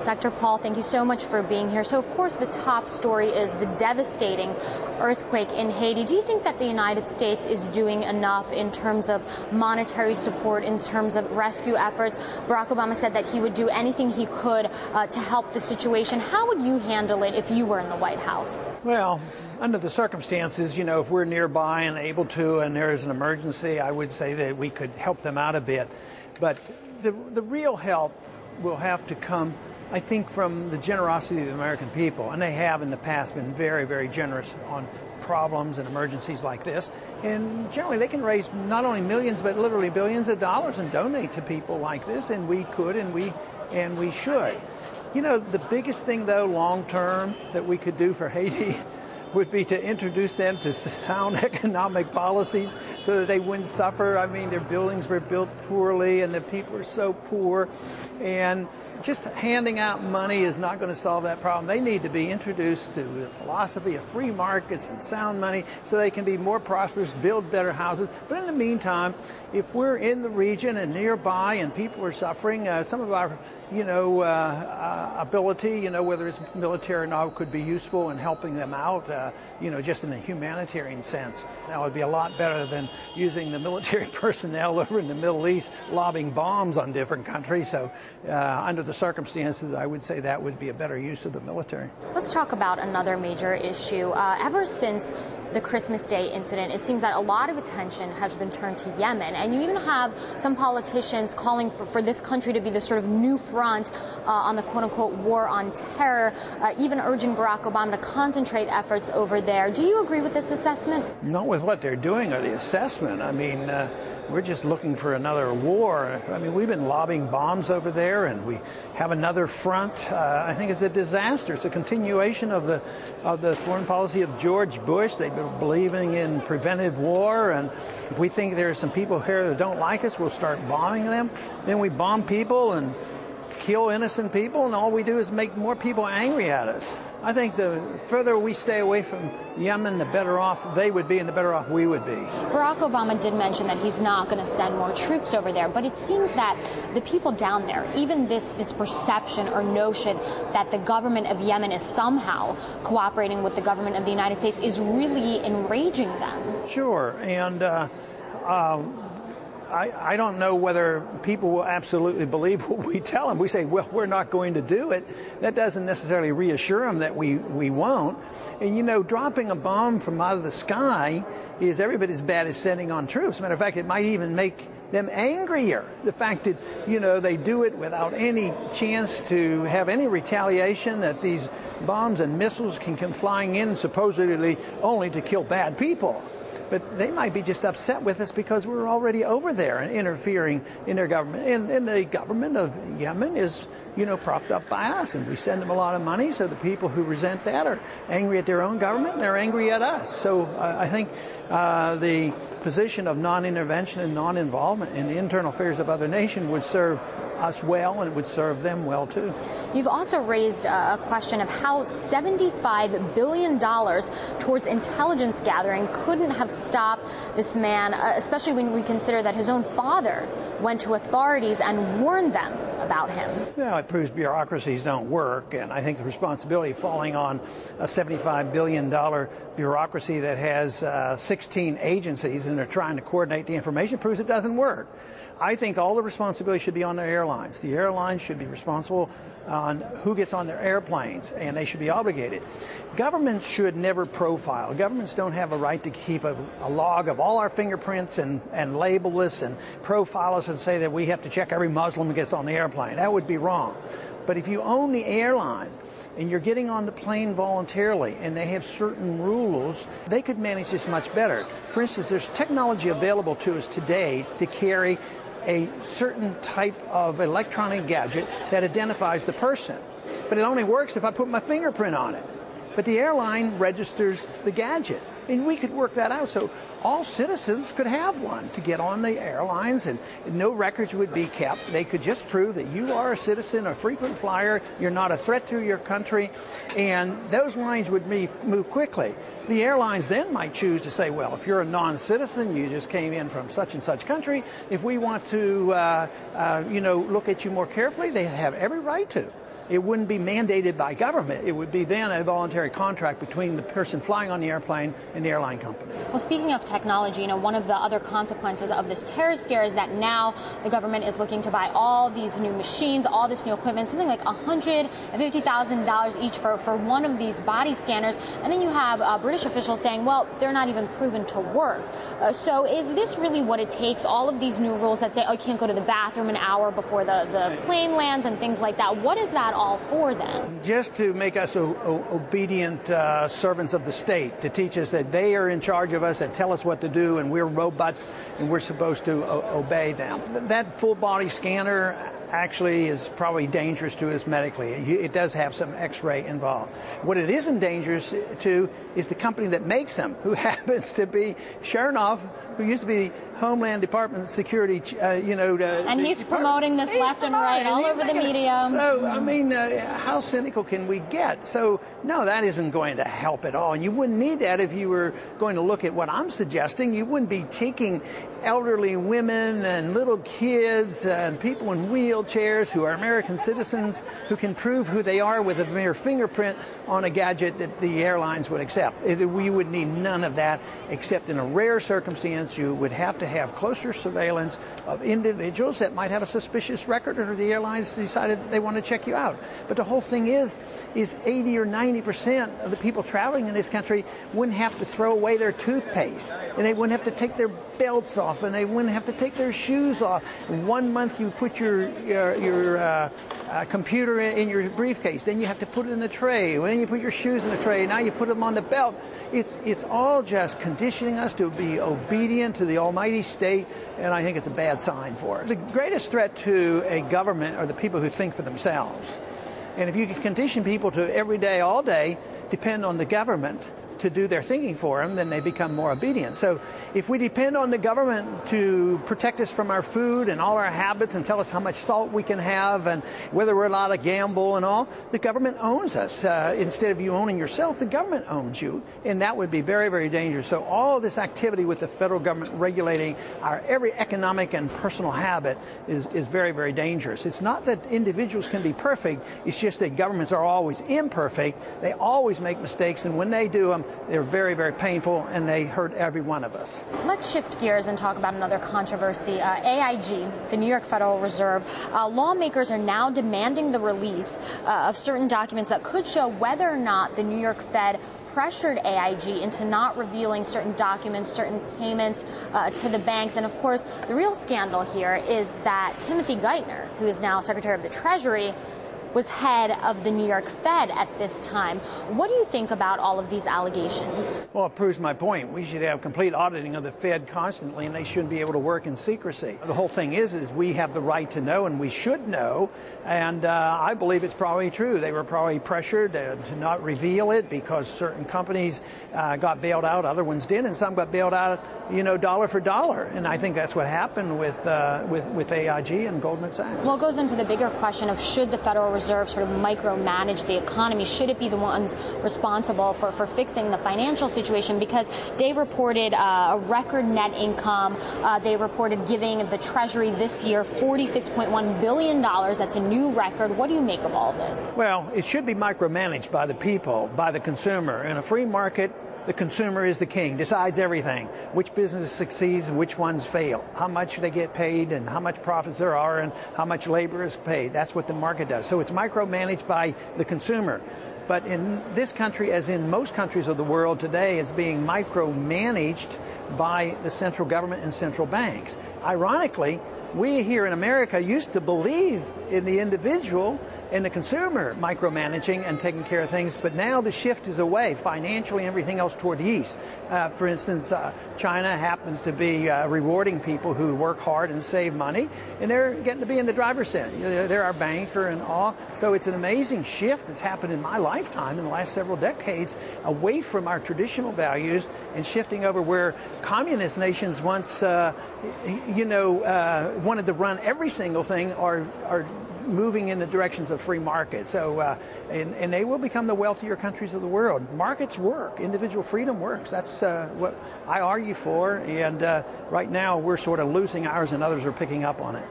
Dr. Paul, thank you so much for being here. So, of course, the top story is the devastating earthquake in Haiti. Do you think that the United States is doing enough in terms of monetary support, in terms of rescue efforts? Barack Obama said that he would do anything he could to help the situation. How would you handle it if you were in the White House? Well, under the circumstances, if we're nearby and able to, and there is an emergency, I would say that we could help them out a bit. But the real help will have to come, I think, from the generosity of the American people. And they have in the past been very, very generous on problems and emergencies like this. And generally they can raise not only millions, but literally billions of dollars and donate to people like this. And we could and we should. The biggest thing, though, long term that we could do for Haiti would be to introduce them to sound economic policies so that they wouldn't suffer. I mean, their buildings were built poorly and the people are so poor. And just handing out money is not going to solve that problem. They need to be introduced to the philosophy of free markets and sound money so they can be more prosperous, build better houses. But in the meantime, if we're in the region and nearby and people are suffering, some of our, ability, whether it's military or not, could be useful in helping them out, just in a humanitarian sense. That would be a lot better than using the military personnel over in the Middle East lobbing bombs on different countries. So under the circumstances, I would say that would be a better use of the military. Let's talk about another major issue. Ever since the Christmas Day incident, it seems that a lot of attention has been turned to Yemen. And you even have some politicians calling for this country to be the sort of new front on the quote-unquote war on terror, even urging Barack Obama to concentrate efforts over there. Do you agree with this assessment? Not with what they're doing or the assessment. I mean, we're just looking for another war. I mean, we've been lobbing bombs over there, and we have another front. I think it's a disaster. It's a continuation of the foreign policy of George Bush. They've been believing in preventive war, and if we think there are some people here that don't like us, we'll start bombing them. Then we bomb people and kill innocent people, and all we do is make more people angry at us. I think the further we stay away from Yemen, the better off they would be and the better off we would be. Barack Obama did mention that he's not going to send more troops over there, but it seems that the people down there, even this perception or notion that the government of Yemen is somehow cooperating with the government of the United States is really enraging them. Sure, and I don't know whether people will absolutely believe what we tell them. We say, well, we're not going to do it. That doesn't necessarily reassure them that we won't. And, dropping a bomb from out of the sky is every bit as bad as sending on troops. Matter of fact, it might even make them angrier. The fact that, they do it without any chance to have any retaliation, that these bombs and missiles can come flying in supposedly only to kill bad people. But they might be just upset with us because we're already over there and interfering in their government. And the government of Yemen is, propped up by us. And we send them a lot of money, so the people who resent that are angry at their own government and they're angry at us. So I think the position of non-intervention and non-involvement in the internal affairs of other nations would serve us well, and it would serve them well, too. You've also raised a question of how $75 billion towards intelligence gathering couldn't have stopped this man, especially when we consider that his own father went to authorities and warned them about him. Well, it proves bureaucracies don't work, and I think the responsibility falling on a $75 billion bureaucracy that has 16 agencies and they're trying to coordinate the information proves it doesn't work. I think all the responsibility should be on the airlines. The airlines should be responsible on who gets on their airplanes, and they should be obligated. Governments should never profile. Governments don't have a right to keep a log of all our fingerprints and label us and profile us and say that we have to check every Muslim who gets on the airplane. That would be wrong. But if you own the airline and you're getting on the plane voluntarily and they have certain rules, they could manage this much better. For instance, there's technology available to us today to carry a certain type of electronic gadget that identifies the person. But it only works if I put my fingerprint on it. But the airline registers the gadget. And we could work that out so all citizens could have one to get on the airlines, and no records would be kept. They could just prove that you are a citizen, a frequent flyer, you're not a threat to your country, and those lines would move quickly. The airlines then might choose to say, well, if you're a non-citizen, you just came in from such and such country, if we want to, look at you more carefully, they have every right to. it wouldn't be mandated by government. It would be then a voluntary contract between the person flying on the airplane and the airline company. Well, speaking of technology, one of the other consequences of this terror scare is that now the government is looking to buy all these new machines, all this new equipment, something like $150,000 each for one of these body scanners. And then you have British officials saying, well, they're not even proven to work. So is this really what it takes? All of these new rules that say, oh, you can't go to the bathroom an hour before the plane lands and things like that. What is that all for then? Just to make us obedient servants of the state, to teach us that they are in charge of us and tell us what to do, and we're robots and we're supposed to obey them. That full body scanner actually is probably dangerous to us medically. It does have some X-ray involved. What it isn't dangerous to is the company that makes them, who happens to be Chernoff, who used to be Homeland Department of Security, and he's promoting this left and right all over the media. So, I mean, how cynical can we get? So, no, that isn't going to help at all. And you wouldn't need that if you were going to look at what I'm suggesting. You wouldn't be taking elderly women and little kids and people in wheelchairs who are American citizens who can prove who they are with a mere fingerprint on a gadget that the airlines would accept. We would need none of that, except in a rare circumstance you would have to have closer surveillance of individuals that might have a suspicious record, or the airlines decided they want to check you out. But the whole thing is 80 or 90% of the people traveling in this country wouldn't have to throw away their toothpaste, and they wouldn't have to take their belts off, and they wouldn't have to take their shoes off. 1 month you put your computer in your briefcase, then you have to put it in the tray, and then you put your shoes in the tray, now you put them on the belt. It's all just conditioning us to be obedient to the almighty state, and I think it's a bad sign for us. The greatest threat to a government are the people who think for themselves. And if you can condition people to every day, all day, depend on the government to do their thinking for them, then they become more obedient. So if we depend on the government to protect us from our food and all our habits and tell us how much salt we can have and whether we're allowed to gamble and all, the government owns us. Instead of you owning yourself, the government owns you, and that would be very, very dangerous. So all this activity with the federal government regulating our every economic and personal habit is very, very dangerous. It's not that individuals can be perfect, it's just that governments are always imperfect. They always make mistakes, and when they do them, they're very, very painful, and they hurt every one of us. Let's shift gears and talk about another controversy. AIG, the New York Federal Reserve, lawmakers are now demanding the release of certain documents that could show whether or not the New York Fed pressured AIG into not revealing certain documents, certain payments to the banks. And of course, the real scandal here is that Timothy Geithner, who is now Secretary of the Treasury, was head of the New York Fed at this time. What do you think about all of these allegations? Well, it proves my point. We should have complete auditing of the Fed constantly, and they shouldn't be able to work in secrecy. The whole thing is we have the right to know, and we should know, and I believe it's probably true. They were probably pressured to not reveal it because certain companies got bailed out, other ones didn't, and some got bailed out, dollar for dollar. And I think that's what happened with AIG and Goldman Sachs. Well, it goes into the bigger question of should the Federal Reserve sort of micromanage the economy? Should it be the ones responsible for fixing the financial situation? Because they've reported a record net income. They've reported giving the Treasury this year $46.1 billion. That's a new record. What do you make of all this? Well, it should be micromanaged by the people, by the consumer. In a free market, the consumer is the king, decides everything. Which business succeeds and which ones fail. How much they get paid and how much profits there are and how much labor is paid. That's what the market does. So it's micromanaged by the consumer. But in this country, as in most countries of the world today, it's being micromanaged by the central government and central banks. Ironically, we here in America used to believe in the individual and the consumer micromanaging and taking care of things, but now the shift is away financially and everything else toward the east. For instance, China happens to be rewarding people who work hard and save money, and they're getting to be in the driver's seat. They're our banker and all. So it's an amazing shift that's happened in my lifetime in the last several decades away from our traditional values and shifting over where communist nations once, wanted to run every single thing are moving in the directions of free market. So, and they will become the wealthier countries of the world. Markets work. Individual freedom works. That's what I argue for. And right now we're sort of losing ours and others are picking up on it.